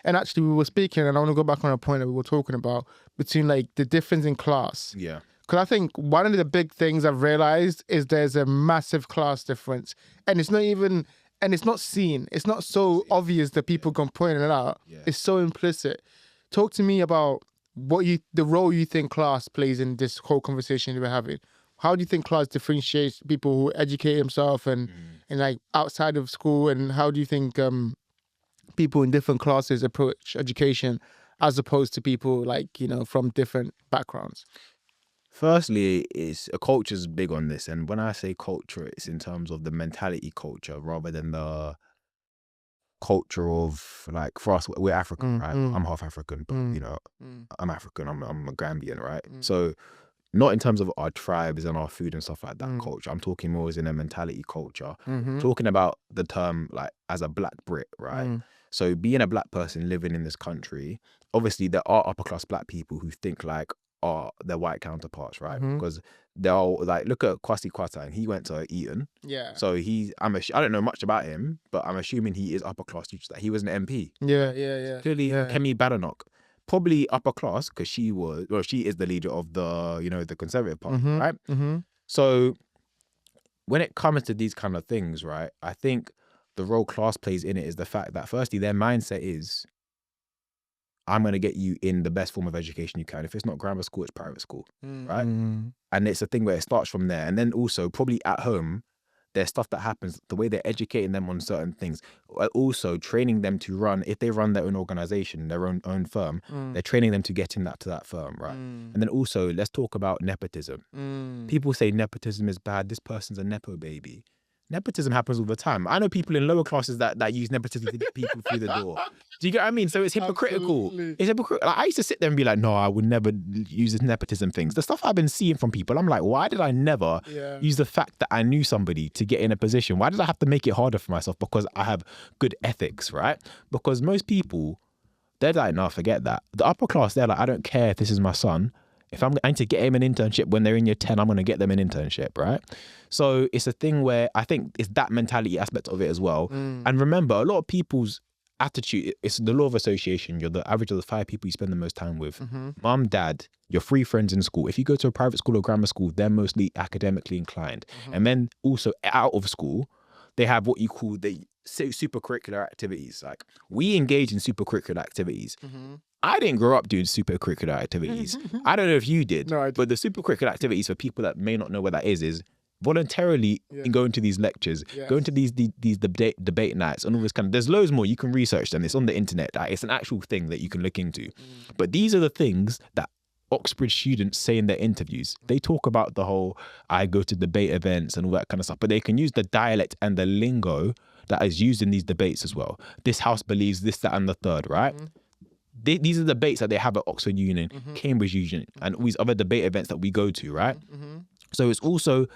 And actually, we were speaking, and I want to go back on a point that we were talking about between like the difference in class. Yeah. Because I think one of the big things I've realized is there's a massive class difference. And it's not even, and it's not seen. It's not so obvious that people can point it out. Yeah. It's so implicit. Talk to me about the role you think class plays in this whole conversation we're having. How do you think class differentiates people who educate themselves and like outside of school? And how do you think people in different classes approach education as opposed to people like, you know, from different backgrounds? Firstly, is a culture's big on this, and when I say culture, it's in terms of the mentality culture rather than the culture of, like, for us, we're African, right? I'm half African, but you know, I'm African. I'm a Gambian, right? So not in terms of our tribes and our food and stuff like that culture. I'm talking more as in a mentality culture. Talking about the term like as a black Brit, right? So being a black person living in this country, obviously there are upper class black people who think like their white counterparts, right? Because they'll like look at Kwasi Kwarteng. He went to Eton. Yeah. So I don't know much about him, but I'm assuming he is upper class due to that. He was an MP. Yeah. Clearly, Kemi Badenoch, probably upper class because she is the leader of the, you know, the Conservative Party, right? So when it comes to these kind of things, right, I think the role class plays in it is the fact that firstly, their mindset is, I'm going to get you in the best form of education you can. If it's not grammar school, it's private school, right? And it's a thing where it starts from there. And then also probably at home, there's stuff that happens, the way they're educating them on certain things, also training them to run, if they run their own organization, their own firm, they're training them to get in to that firm, right? And then also, let's talk about nepotism. People say nepotism is bad. This person's a nepo baby. Nepotism happens all the time. I know people in lower classes that use nepotism to get people through the door. Do you get what I mean? So it's hypocritical. Absolutely. It's hypocritical. Like, I used to sit there and be like, no, I would never use this nepotism things. The stuff I've been seeing from people, I'm like, why did I never use the fact that I knew somebody to get in a position? Why did I have to make it harder for myself? Because I have good ethics, right? Because most people, they're like, no, forget that. The upper class, they're like, I don't care if this is my son. If I need to get him an internship when they're in year 10, I'm going to get them an internship, right? So it's a thing where I think it's that mentality aspect of it as well. And remember, a lot of people's attitude, it's the law of association. You're the average of the 5 people you spend the most time with. Mum, dad, your 3 friends in school. If you go to a private school or grammar school, they're mostly academically inclined. And then also out of school, they have what you call the supercurricular activities. Like, we engage in supercurricular activities. I didn't grow up doing supercurricular activities. I don't know if you did, but the supercurricular activities, for people that may not know what that is voluntarily going to these lectures, going to these debate nights and all this kind of, there's loads more. You can research them. It's on the internet. It's an actual thing that you can look into. But these are the things that Oxbridge students say in their interviews. They talk about the whole, I go to debate events and all that kind of stuff, but they can use the dialect and the lingo that is used in these debates as well. This house believes this, that, and the third, right? These are debates that they have at Oxford Union, Cambridge Union, and all these other debate events that we go to, right? So it's also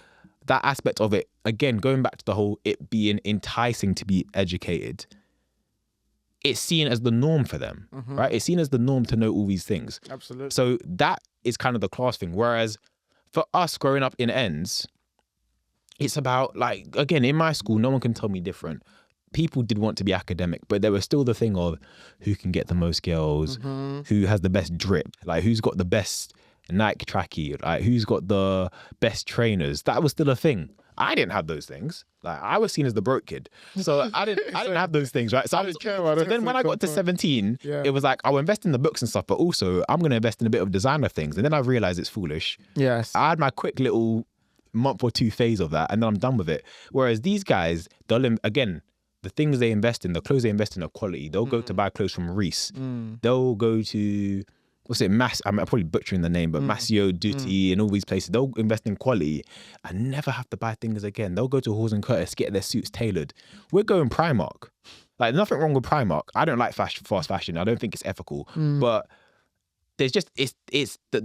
that aspect of it, again, going back to the whole it being enticing to be educated. It's seen as the norm for them, right? It's seen as the norm to know all these things. Absolutely. So that is kind of the class thing. Whereas for us growing up in ends, it's about, like, again, in my school, no one can tell me different. People did want to be academic, but there was still the thing of who can get the most girls, who has the best drip, like who's got the best Nike trackie, like who's got the best trainers. That was still a thing. I didn't have those things. Like, I was seen as the broke kid, so I didn't have those things, right? So then when I got to 17, it was like, I'll invest in the books and stuff, but also I'm going to invest in a bit of designer things. And then I realized it's foolish. Yes. I had my quick little month or 2 phase of that, and then I'm done with it. Whereas these guys, again, the things they invest in, the clothes they invest in are quality. They'll go to buy clothes from Reiss. They'll go to, I'm probably butchering the name, but Massimo Dutti and all these places. They'll invest in quality and never have to buy things again. They'll go to Halls and Curtis, get their suits tailored. We're going Primark. Like, nothing wrong with Primark. I don't like fast fashion. I don't think it's ethical. But there's just,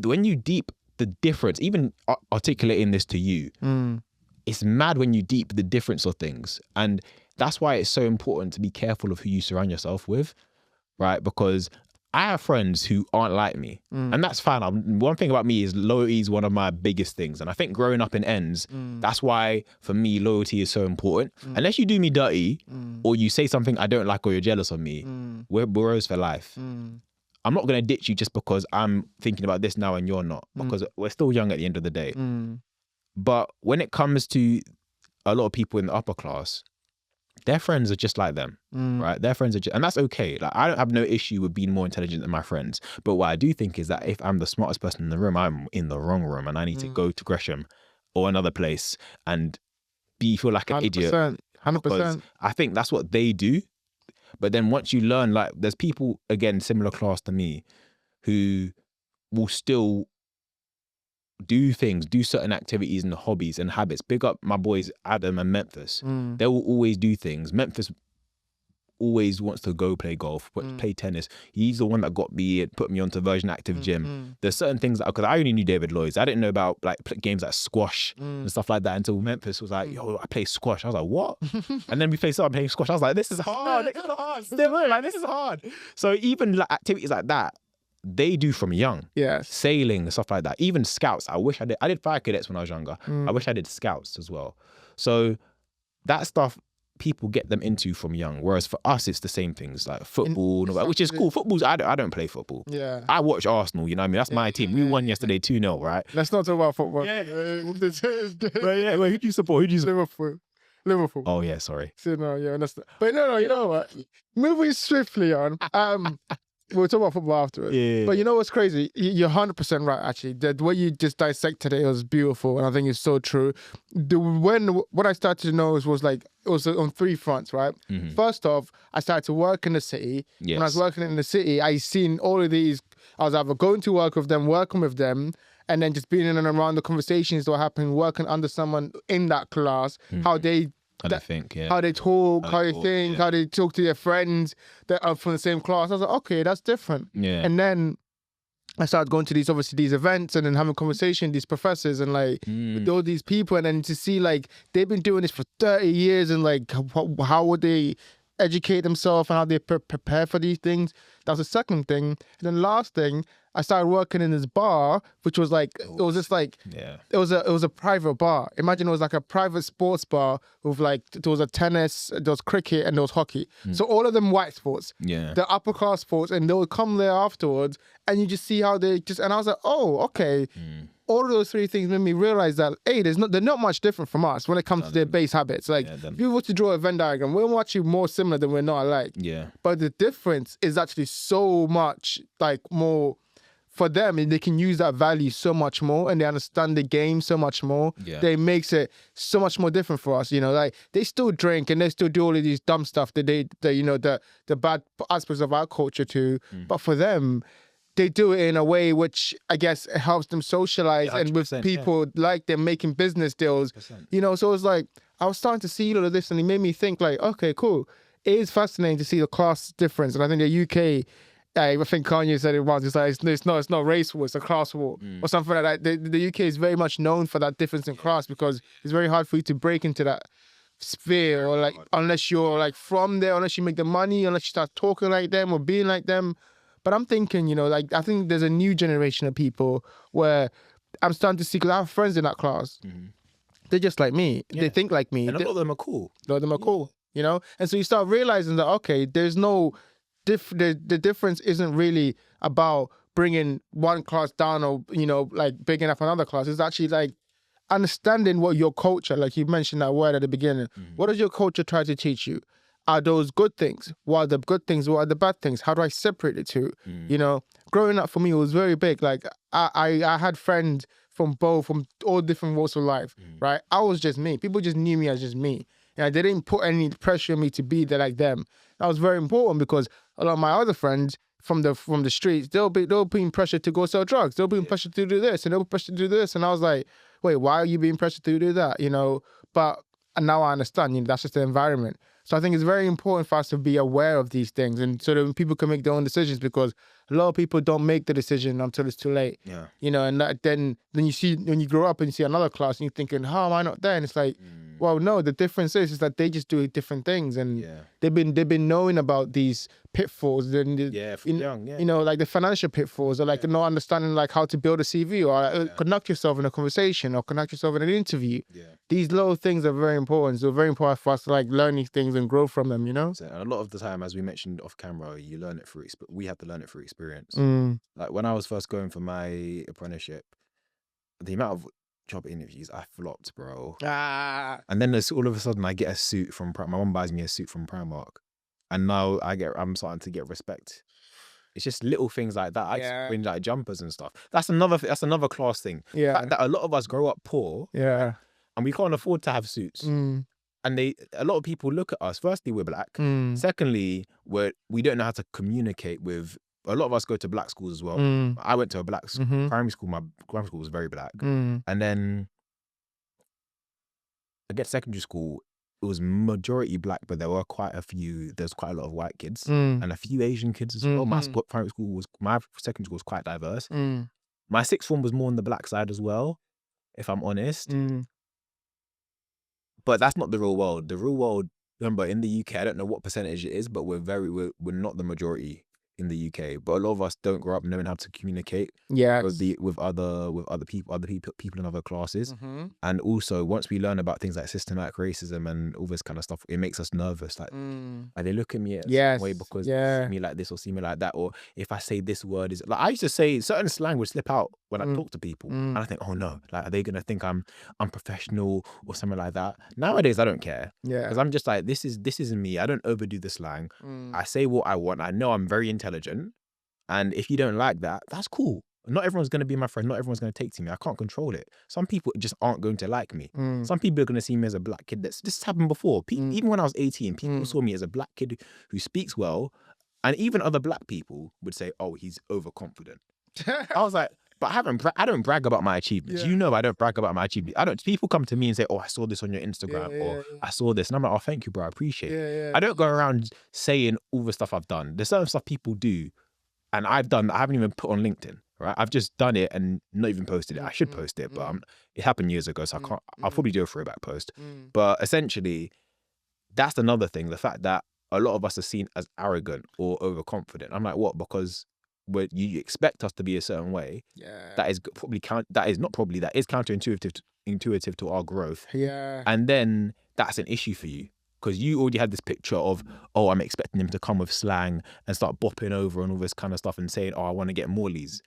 when you deep the difference, even articulating this to you, it's mad when you deep the difference of things. And that's why it's so important to be careful of who you surround yourself with, right? Because I have friends who aren't like me, and that's fine. One thing about me is loyalty is one of my biggest things, and I think growing up in ends, that's why for me loyalty is so important. Unless you do me dirty, or you say something I don't like, or you're jealous of me, we're bros for life. I'm not gonna ditch you just because I'm thinking about this now and you're not, because we're still young at the end of the day. But when it comes to a lot of people in the upper class, their friends are just like them, right? Their friends are just, and that's okay. Like, I don't have no issue with being more intelligent than my friends. But what I do think is that if I'm the smartest person in the room, I'm in the wrong room, and I need to go to Gresham or another place and feel like an idiot. 100%. I think that's what they do. But then once you learn, like, there's people, again, similar class to me, who will still do certain activities and hobbies and habits. Big up my boys Adam and Memphis. They will always do things. Memphis always wants to go play golf, play tennis. He's the one that put me onto Virgin Active Gym. There's certain things because I only knew David Lloyd's. I didn't know about like games like squash and stuff like that until Memphis was like, yo, I play squash. I was like, what? And then we started playing squash. I was like, this is hard. This is hard. So even like activities like that, they do from young. Yes. Sailing, stuff like that. Even scouts. I did fire cadets when I was younger. I wish I did scouts as well. So that stuff, people get them into from young. Whereas for us, it's the same things like football, which is cool. Football's, I don't play football. Yeah. I watch Arsenal, you know what I mean? That's my team. We won yesterday 2-0, right? Let's not talk about football. Yeah. Wait, who do you support? Liverpool. Oh, yeah, sorry. So, no, yeah, but no, you know what? Moving swiftly on. We'll talk about football afterwards. Yeah. But you know what's crazy? You're 100% right, actually. The way you just dissected it was beautiful, and I think it's so true. What I started to notice was like, it was on three fronts, right? First off, I started to work in the city. Yes. When I was working in the city, I seen all of these. I was either going to work with them, working with them, and then just being in and around the conversations that were happening, working under someone in that class, how they think, yeah. How they talk, how they think, how they talk to their friends that are from the same class. I was like, okay, that's different. Yeah. And then I started going to these events and then having conversation with these professors and like with all these people, and then to see like they've been doing this for 30 years and like how would they educate themselves and how they prepare for these things. That was the second thing. And then last thing, I started working in this bar, which was like, it was just like, it was a private bar. Imagine it was like a private sports bar with like, there was a tennis, there was cricket, and there was hockey. So all of them white sports, the upper class sports, and they would come there afterwards, and you just see how they just, and I was like, oh, okay. All of those three things made me realize that, hey, they're not much different from us when it comes to their base habits. Like, if you were to draw a Venn diagram, we're actually more similar than we're not alike. Yeah. But the difference is actually so much, like, more for them, and they can use that value so much more, and they understand the game so much more. They makes it so much more different for us. You know, like they still drink and they still do all of these dumb stuff that they you know, the bad aspects of our culture too. But for them, they do it in a way which I guess helps them socialize and with people like them making business deals. 100%. You know, so it was like I was starting to see all of this, and it made me think like, okay, cool. It is fascinating to see the class difference, and I think the UK. I think Kanye said it once. It's like it's not race war, it's a class war or something like that. The UK is very much known for that difference in class because it's very hard for you to break into that sphere, or like unless you're like from there, unless you make the money, unless you start talking like them or being like them. But I'm thinking, you know, like I think there's a new generation of people where I'm starting to see, because I have friends in that class. They're just like me. They think like me. And a lot of them are cool. A lot of them are cool, you know? And so you start realizing that, okay, there's no... the difference isn't really about bringing one class down or, you know, like bigging up another class. It's actually like understanding what your culture, like you mentioned that word at the beginning, what does your culture try to teach you? Are those good things? What are the good things? What are the bad things? How do I separate the two? You know, growing up for me, it was very big. Like I had friends from all different walks of life, right? I was just me. People just knew me as just me. And they didn't put any pressure on me to be there like them. That was very important because a lot of my other friends from the streets, they'll be being pressured to go sell drugs. They'll be pressured to do this, and they'll be pressured to do this. And I was like, wait, why are you being pressured to do that? You know, but now I understand, you know, that's just the environment. So I think it's very important for us to be aware of these things, and so that people can make their own decisions, because a lot of people don't make the decision until it's too late. You know, and then you see, when you grow up and you see another class and you're thinking, how am I not there? And it's like, Well, no, the difference is that they just do different things, and they've been knowing about these pitfalls. And young, you know, like the financial pitfalls, or like not understanding like how to build a CV, or conduct yourself in a conversation, or conduct yourself in an interview. These little things are very important. So very important for us to like learn these things and grow from them. You know. So, a lot of the time, as we mentioned off camera, you learn it through. We have to learn it through experience. Like when I was first going for my apprenticeship, the amount of job interviews I flopped, bro. And then all of a sudden I get a suit from my mom buys me a suit from Primark, and now I'm starting to get respect. It's just little things like that. I used to win like jumpers and stuff. That's another class thing. The fact that a lot of us grow up poor. And we can't afford to have suits. And a lot of people look at us. Firstly, we're black. Secondly, we don't know how to communicate with. A lot of us go to black schools as well. I went to a black primary school. My primary school was very black. And then I get secondary school, it was majority black, but there's quite a lot of white kids and a few Asian kids as well. My secondary school was quite diverse. My sixth form was more on the black side as well, if I'm honest. But that's not the real world. The real world, remember, in the UK, I don't know what percentage it is, but we're not the majority in the UK. But a lot of us don't grow up knowing how to communicate with other people in other classes. And also, once we learn about things like systematic racism and all this kind of stuff, it makes us nervous. Like, they look at me a certain way because they see me like this or see me like that. Or if I say this word, is like I used to say certain slang would slip out when I talk to people, and I think, oh no, like are they gonna think I'm unprofessional or something like that? Nowadays, I don't care, because I'm just like, this is me. I don't overdo the slang. I say what I want. I know I'm very intelligent, and if you don't like that, that's cool. Not everyone's going to be my friend. Not everyone's going to take to me. I can't control it. Some people just aren't going to like me. Some people are going to see me as a black kid. This has happened before. Even when I was 18, people saw me as a black kid who speaks well, and even other black people would say, "Oh, he's overconfident." I was like, but I don't brag about my achievements. You know, I don't brag about my achievements. People come to me and say, "Oh, I saw this on your Instagram," or "I saw this," and I'm like, "Oh, thank you, bro. I appreciate it." I don't go around saying all the stuff I've done. There's certain stuff people do, and I've done that I haven't even put on LinkedIn. Right? I've just done it and not even posted it. I should post it, but it happened years ago, so I can't. I'll probably do a throwback post. But essentially, that's another thing. The fact that a lot of us are seen as arrogant or overconfident. I'm like, what? Because you expect us to be a certain way. That is counterintuitive to our growth. And then that's an issue for you. Because you already had this picture of, oh, I'm expecting him to come with slang and start bopping over and all this kind of stuff and saying, oh, I want to get Morley's.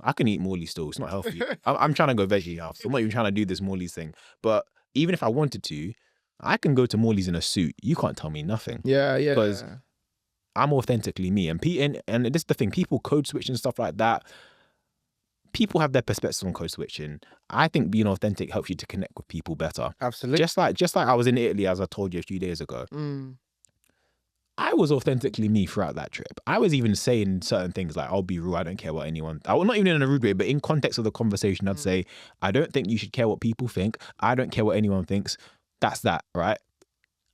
I can eat Morley's still. It's not healthy. I'm trying to go veggie now. So I'm not even trying to do this Morley's thing. But even if I wanted to, I can go to Morley's in a suit. You can't tell me nothing. Because I'm authentically me. And this is the thing. People code switch and stuff like that. People have their perspectives on code switching. I think being authentic helps you to connect with people better. Absolutely. Just like I was in Italy, as I told you a few days ago. I was authentically me throughout that trip. I was even saying certain things like, I'll be rude, I don't care what anyone... Well, not even in a rude way, but in context of the conversation, I'd say, I don't think you should care what people think. I don't care what anyone thinks. That's that, right?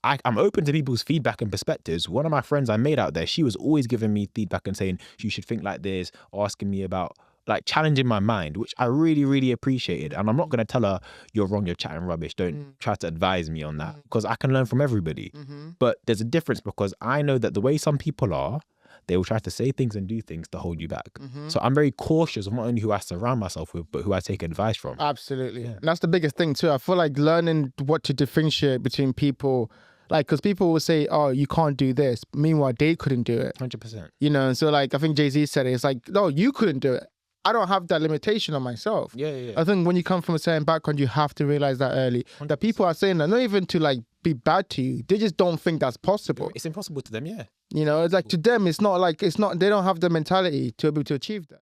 I'm open to people's feedback and perspectives. One of my friends I made out there, she was always giving me feedback and saying, you should think like this, asking me about... like challenging my mind, which I really, really appreciated. And I'm not going to tell her, you're wrong, you're chatting rubbish. Don't try to advise me on that, because I can learn from everybody. But there's a difference, because I know that the way some people are, they will try to say things and do things to hold you back. So I'm very cautious of not only who I surround myself with, but who I take advice from. Absolutely. And that's the biggest thing too. I feel like learning what to differentiate between people, like, because people will say, oh, you can't do this. Meanwhile, they couldn't do it. 100%. You know, so like, I think Jay-Z said it. It's like, no, you couldn't do it. I don't have that limitation on myself. I think when you come from a certain background, you have to realize that early. 100%. That people are saying that not even to like be bad to you. They just don't think that's possible. It's impossible to them, You know, it's like to them, they don't have the mentality to be able to achieve that.